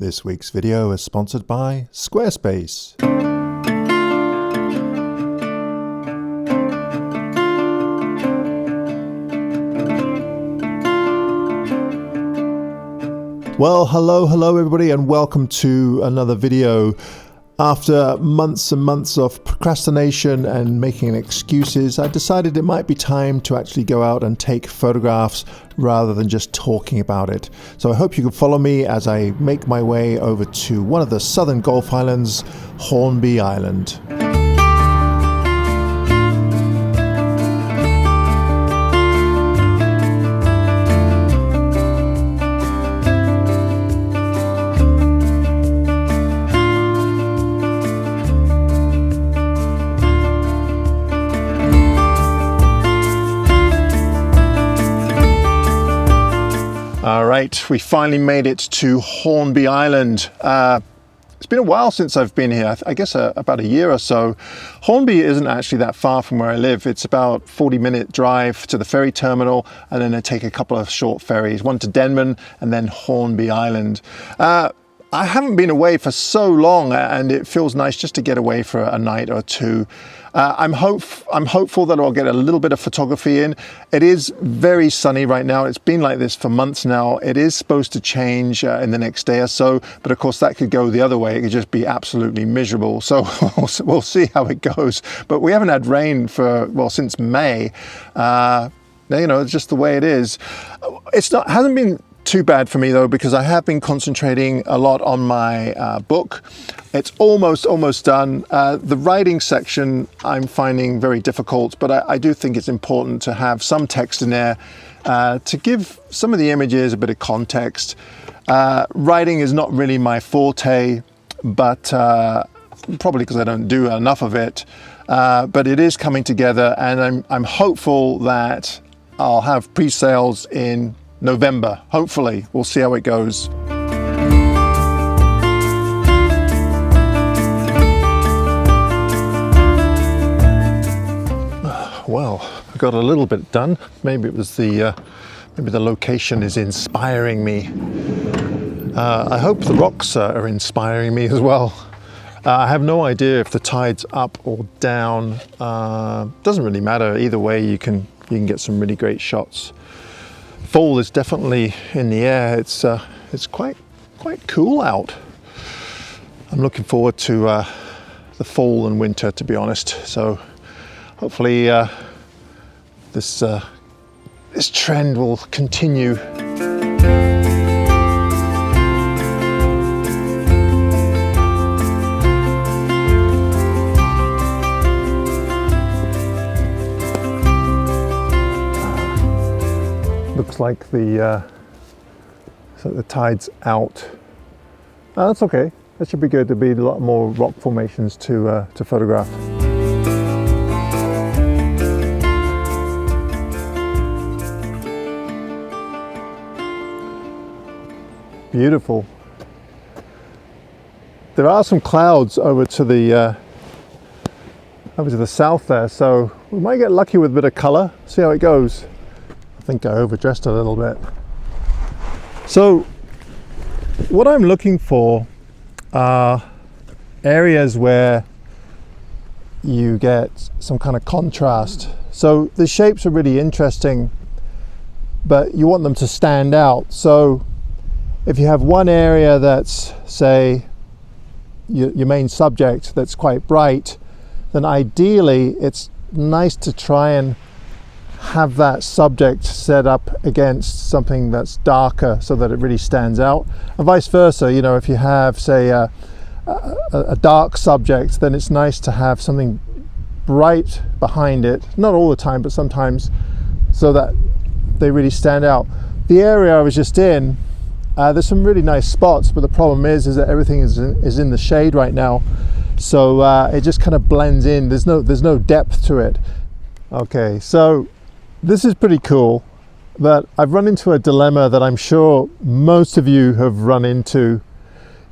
This week's video is sponsored by Squarespace. Well, hello everybody, and welcome to another video. After months and months of procrastination and making excuses, I decided it might be time to actually go out and take photographs rather than just talking about it. So I hope you can follow me as I make my way over to one of the southern Gulf Islands, Hornby Island. All right, we finally made it to Hornby Island. It's been a while since I've been here, I guess about a year or so. Hornby isn't actually that far from where I live. It's about 40-minute drive to the ferry terminal, and then I take a couple of short ferries, one to Denman and then Hornby Island. I haven't been away for so long, and it feels nice just to get away for a night or two. I'm hopeful that I'll get a little bit of photography in. It is very sunny right now. It's been like this for months now. It is supposed to change in the next day or so, but of course that could go the other way. It could just be absolutely miserable. So we'll see how it goes. But we haven't had rain for, well, since May. You know, it's just the way it is. Hasn't been too bad for me though, because I have been concentrating a lot on my book. It's almost done. The writing section I'm finding very difficult, but I do think it's important to have some text in there to give some of the images a bit of context. Writing is not really my forte, but probably because I don't do enough of it. But it is coming together, and I'm hopeful that I'll have pre-sales in November. Hopefully. We'll see how it goes. Well, I got a little bit done. Maybe it was the location is inspiring me. I hope the rocks are inspiring me as well. I have no idea if the tide's up or down. Doesn't really matter. Either way, you can get some really great shots. Fall is definitely in the air. It's quite cool out. I'm looking forward to the fall and winter, to be honest. So hopefully this trend will continue. Looks like the tide's out. That's okay. That should be good. There'll be a lot more rock formations to photograph. Beautiful. There are some clouds over to the south there, so we might get lucky with a bit of color. See how it goes. I think I overdressed a little bit. So what I'm looking for are areas where you get some kind of contrast. So the shapes are really interesting, but you want them to stand out. So if you have one area that's, say, your main subject that's quite bright, then ideally it's nice to try and have that subject set up against something that's darker so that it really stands out, and vice versa. You know, if you have, say, a dark subject, then it's nice to have something bright behind it, not all the time, but sometimes, so that they really stand out. The area I was just in, there's some really nice spots, but the problem is that everything is in the shade right now, so it just kind of blends in. There's no depth to it. Okay, so this is pretty cool, but I've run into a dilemma that I'm sure most of you have run into.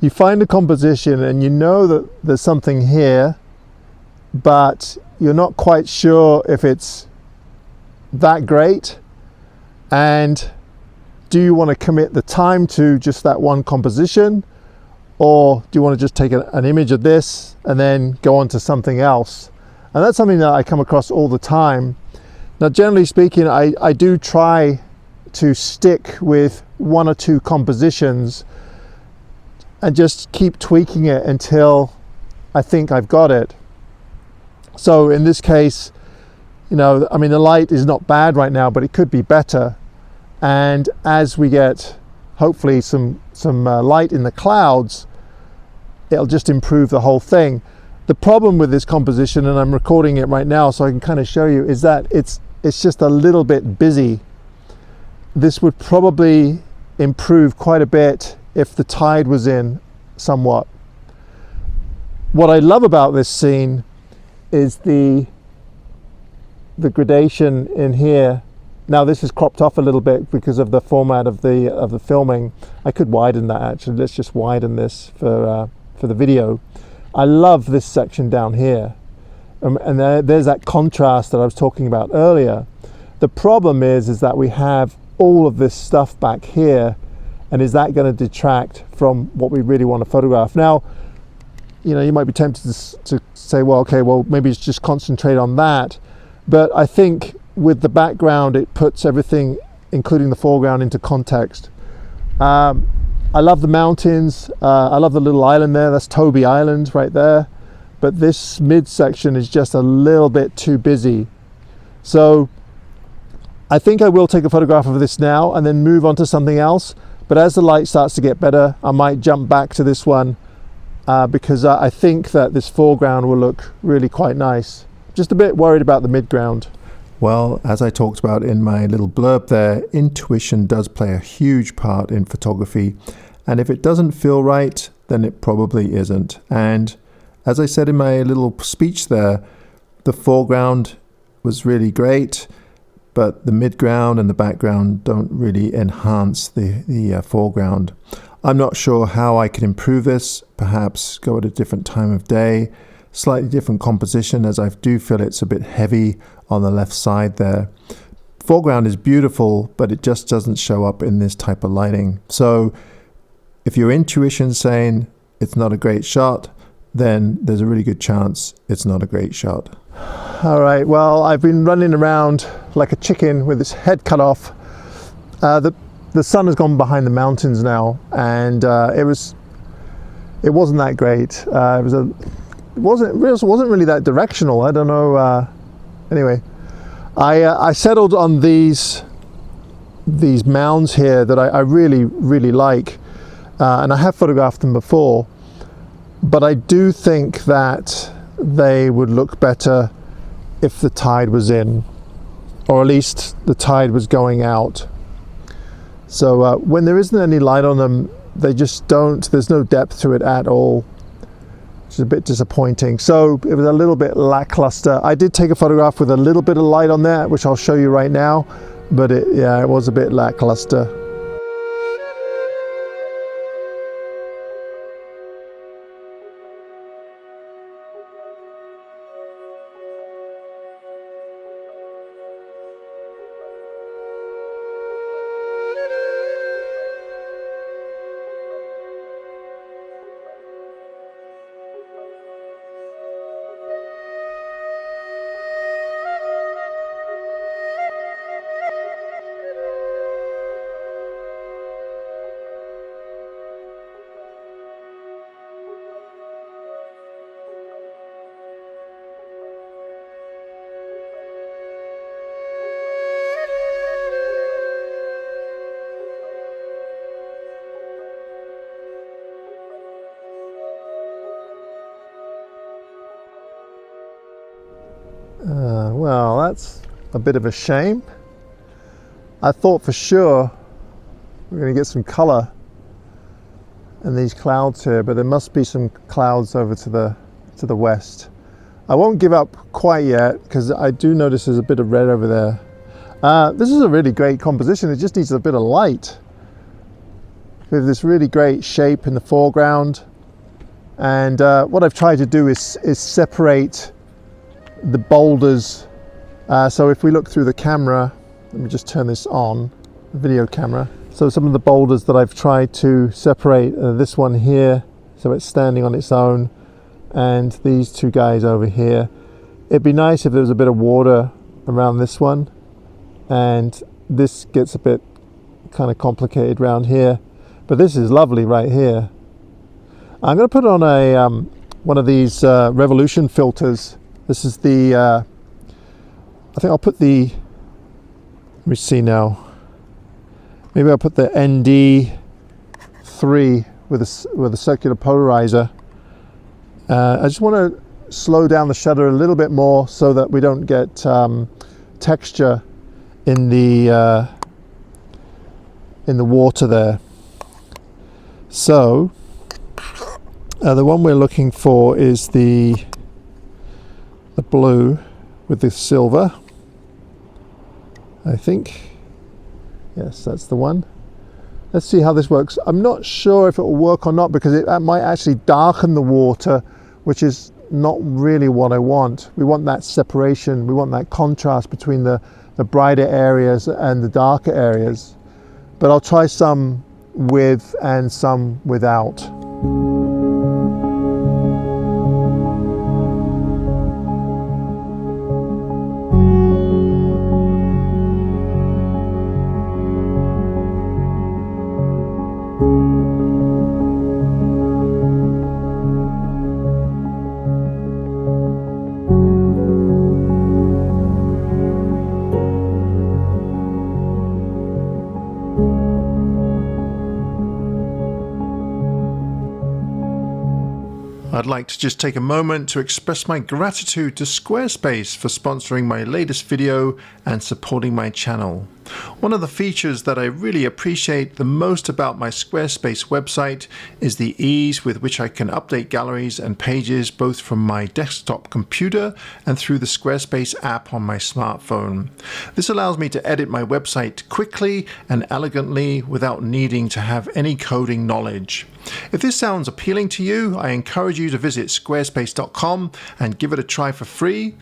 You find a composition and you know that there's something here, but you're not quite sure if it's that great, and do you want to commit the time to just that one composition, or do you want to just take an image of this and then go on to something else? And that's something that I come across all the time. Now, generally speaking, I do try to stick with one or two compositions and just keep tweaking it until I think I've got it. So in this case, you know, I mean, the light is not bad right now, but it could be better. And as we get hopefully some light in the clouds, it'll just improve the whole thing. The problem with this composition, and I'm recording it right now so I can kind of show you, is that it's just a little bit busy. This would probably improve quite a bit if the tide was in somewhat. What I love about this scene is the gradation in here. Now this is cropped off a little bit because of the format of the filming. I could widen that actually. Let's just widen this for the video. I love this section down here, and there's that contrast that I was talking about earlier. The problem is that we have all of this stuff back here, and is that going to detract from what we really want to photograph? Now, you know, you might be tempted to say, well, okay, well, maybe it's just concentrate on that. But I think with the background, it puts everything, including the foreground, into context. I love the mountains. I love the little island there. That's Toby Island right there. But this midsection is just a little bit too busy. So I think I will take a photograph of this now and then move on to something else. But as the light starts to get better, I might jump back to this one because I think that this foreground will look really quite nice. Just a bit worried about the midground. Well, as I talked about in my little blurb there, intuition does play a huge part in photography. And if it doesn't feel right, then it probably isn't. And as I said in my little speech there, the foreground was really great, but the midground and the background don't really enhance the foreground. I'm not sure how I can improve this. Perhaps go at a different time of day, slightly different composition, as I do feel it's a bit heavy on the left side there. Foreground is beautiful, but it just doesn't show up in this type of lighting. So if your intuition's saying it's not a great shot, then there's a really good chance it's not a great shot. All right, well, I've been running around like a chicken with its head cut off. The sun has gone behind the mountains now, and it wasn't that great. It wasn't really that directional. I don't know. Anyway, I settled on these mounds here that I really like, and I have photographed them before, but I do think that they would look better if the tide was in, or at least the tide was going out. So when there isn't any light on them, they just don't, there's no depth to it at all, which is a bit disappointing. So it was a little bit lackluster. I did take a photograph with a little bit of light on there, which I'll show you right now, but it was a bit lackluster. Well, that's a bit of a shame. I thought for sure we were going to get some color in these clouds here, but there must be some clouds over to the west. I won't give up quite yet because I do notice there's a bit of red over there. This is a really great composition. It just needs a bit of light. We have this really great shape in the foreground, and what I've tried to do is separate the boulders. So if we look through the camera, let me just turn this on, the video camera. So some of the boulders that I've tried to separate, this one here so it's standing on its own, and these two guys over here. It'd be nice if there was a bit of water around this one, and this gets a bit kind of complicated around here, but this is lovely right here. I'm going to put on a one of these Revolution filters. This is the I think I'll put the, let me see now, maybe I'll put the ND3 with a circular polarizer. I just want to slow down the shutter a little bit more so that we don't get texture in the water there. So the one we're looking for is the blue with the silver, I think. Yes, that's the one. Let's see how this works. I'm not sure if it will work or not, because it might actually darken the water, which is not really what I want. We want that separation, we want that contrast between the brighter areas and the darker areas. But I'll try some with and some without. I'd like to just take a moment to express my gratitude to Squarespace for sponsoring my latest video and supporting my channel. One of the features that I really appreciate the most about my Squarespace website is the ease with which I can update galleries and pages both from my desktop computer and through the Squarespace app on my smartphone. This allows me to edit my website quickly and elegantly without needing to have any coding knowledge. If this sounds appealing to you, I encourage you to visit squarespace.com and give it a try for free.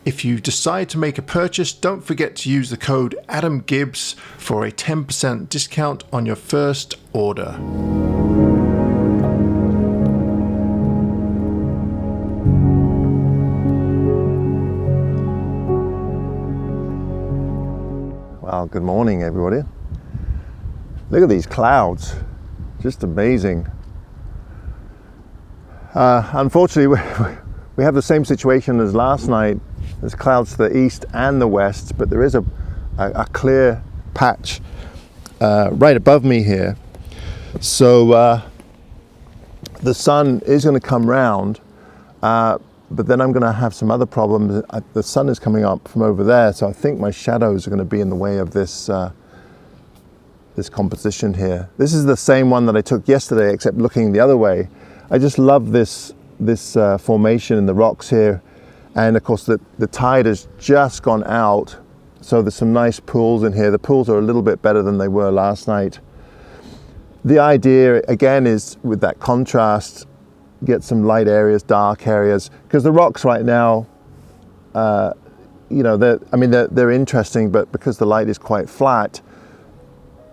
If you decide to make a purchase, don't forget to use the code AdamGibbs for a 10% discount on your first order. Well, good morning, everybody. Look at these clouds, just amazing. Unfortunately, we have the same situation as last night. There's clouds to the east and the west, but there is a clear patch right above me here. So the sun is going to come round, but then I'm going to have some other problems. The sun is coming up from over there, so I think my shadows are going to be in the way of this this composition here. This is the same one that I took yesterday, except looking the other way. I just love this formation in the rocks here, and of course the tide has just gone out, so there's some nice pools in here. The pools are a little bit better than they were last night. The idea again is with that contrast, get some light areas, dark areas, because the rocks right now, you know, they're interesting, but because the light is quite flat,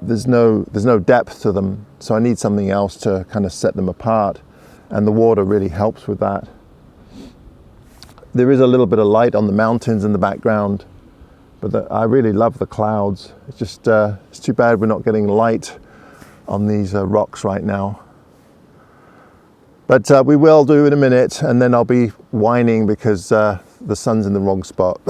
there's no depth to them, so I need something else to kind of set them apart. And the water really helps with that. There is a little bit of light on the mountains in the background, but I really love the clouds. It's just it's too bad we're not getting light on these rocks right now. But we will do in a minute, and then I'll be whining because the sun's in the wrong spot.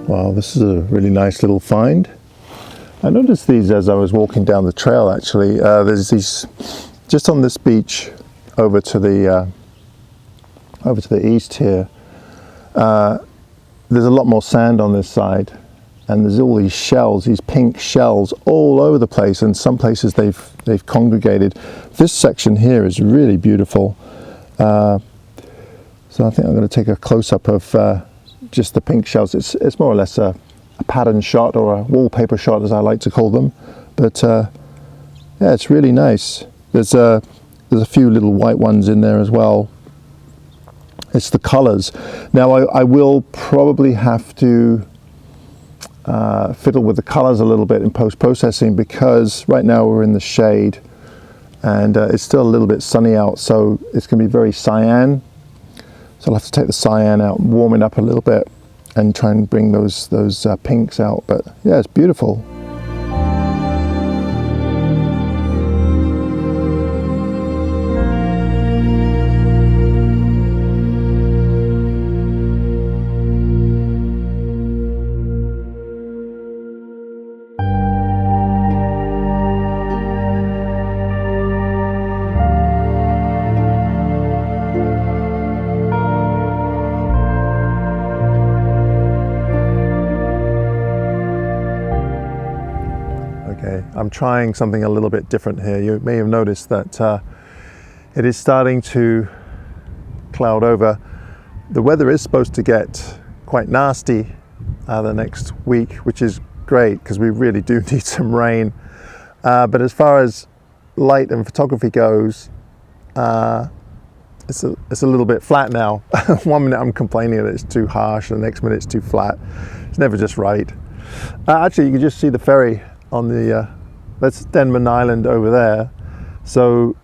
Wow, this is a really nice little find. I noticed these as I was walking down the trail actually. There's these, just on this beach over to the east here, there's a lot more sand on this side, and there's all these shells, these pink shells all over the place, and some places they've congregated. This section here is really beautiful. So I think I'm going to take a close-up of just the pink shells. It's more or less a pattern shot, or a wallpaper shot as I like to call them, but yeah, it's really nice. There's a few little white ones in there as well. It's the colors. Now I will probably have to fiddle with the colors a little bit in post-processing, because right now we're in the shade and it's still a little bit sunny out, so it's going to be very cyan. So I'll have to take the cyan out, warm it up a little bit, and try and bring those pinks out. But yeah, it's beautiful. I'm trying something a little bit different here. You may have noticed that it is starting to cloud over. The weather is supposed to get quite nasty the next week, which is great because we really do need some rain. But as far as light and photography goes, it's a little bit flat now. One minute I'm complaining that it's too harsh, and the next minute it's too flat. It's never just right. Actually, you can just see the ferry on the that's Denman Island over there. So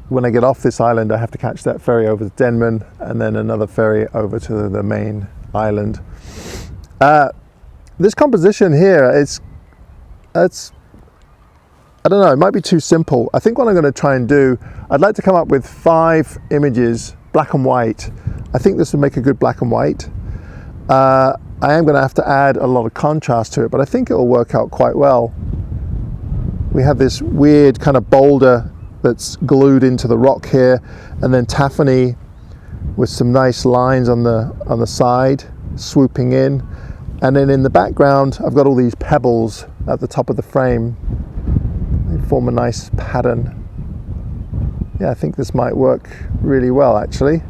when I get off this island, I have to catch that ferry over to Denman, and then another ferry over to the main island. This composition here, it's I don't know, it might be too simple. I think what I'm going to try and do, I'd like to come up with 5 images, black and white. I think this would make a good black and white. I am going to have to add a lot of contrast to it, but I think it will work out quite well. We have this weird kind of boulder that's glued into the rock here, and then taphany with some nice lines on the side swooping in, and then in the background I've got all these pebbles at the top of the frame. They form a nice pattern. Yeah, I think this might work really well actually.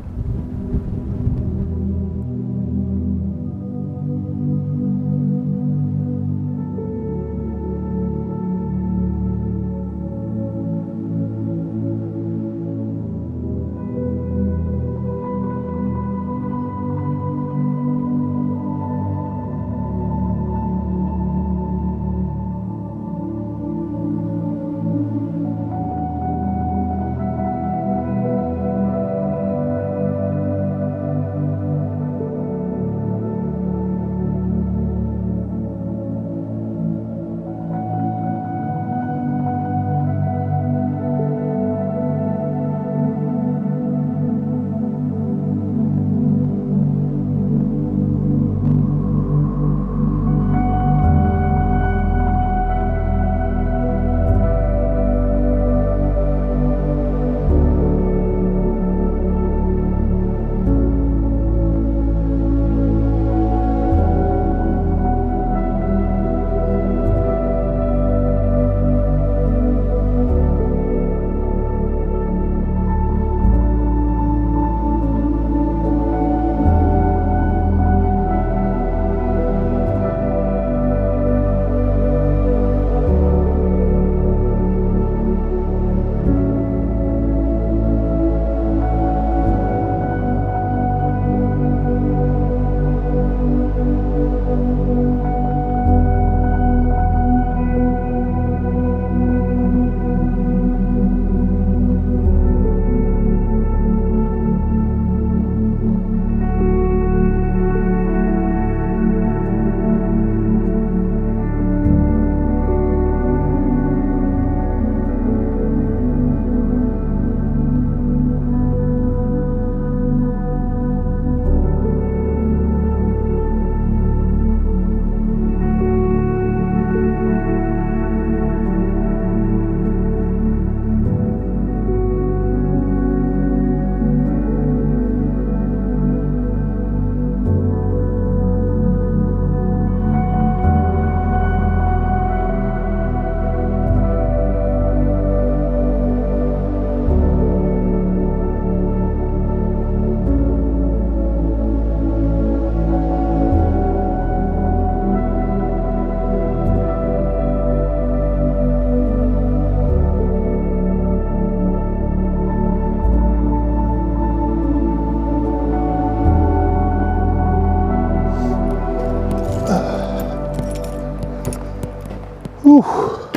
Whew.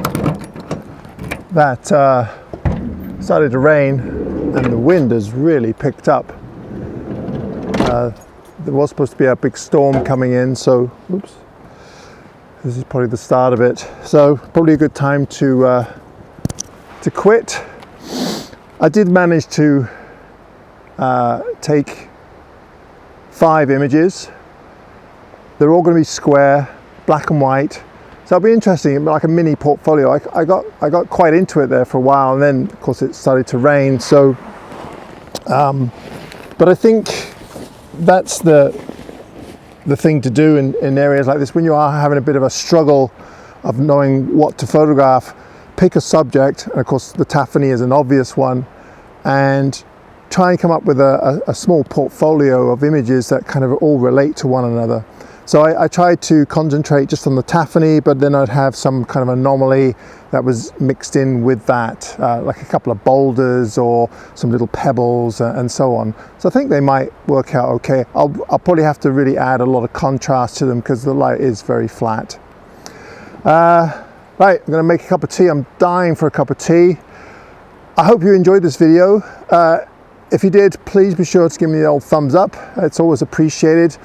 That started to rain and the wind has really picked up. There was supposed to be a big storm coming in, so oops, this is probably the start of it. So probably a good time to quit. I did manage to take 5 images. They're all going to be square, black and white. So it'll be interesting, like a mini portfolio. I got quite into it there for a while, and then of course it started to rain. So, but I think that's the thing to do in areas like this when you are having a bit of a struggle of knowing what to photograph. Pick a subject, and of course the taffany is an obvious one, and try and come up with a small portfolio of images that kind of all relate to one another. So I tried to concentrate just on the taffany, but then I'd have some kind of anomaly that was mixed in with that, like a couple of boulders or some little pebbles and so on. So I think they might work out okay. I'll probably have to really add a lot of contrast to them because the light is very flat. Right, I'm going to make a cup of tea. I'm dying for a cup of tea. I hope you enjoyed this video. If you did, please be sure to give me the old thumbs up. It's always appreciated.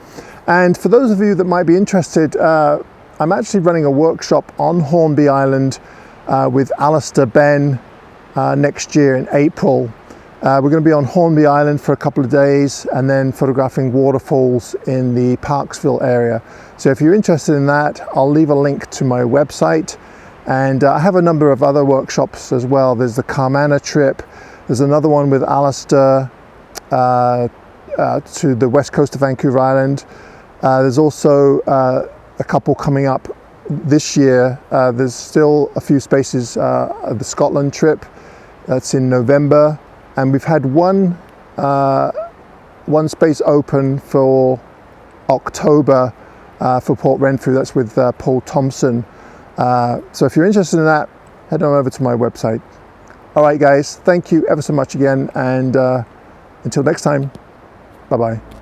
And for those of you that might be interested, I'm actually running a workshop on Hornby Island with Alistair Ben next year in April. We're going to be on Hornby Island for a couple of days and then photographing waterfalls in the Parksville area. So if you're interested in that, I'll leave a link to my website. And I have a number of other workshops as well. There's the Carmana trip. There's another one with Alistair to the west coast of Vancouver Island. There's also a couple coming up this year. There's still a few spaces of the Scotland trip. That's in November. And we've had one space open for October for Port Renfrew. That's with Paul Thompson. So if you're interested in that, head on over to my website. All right, guys, thank you ever so much again. And until next time, bye-bye.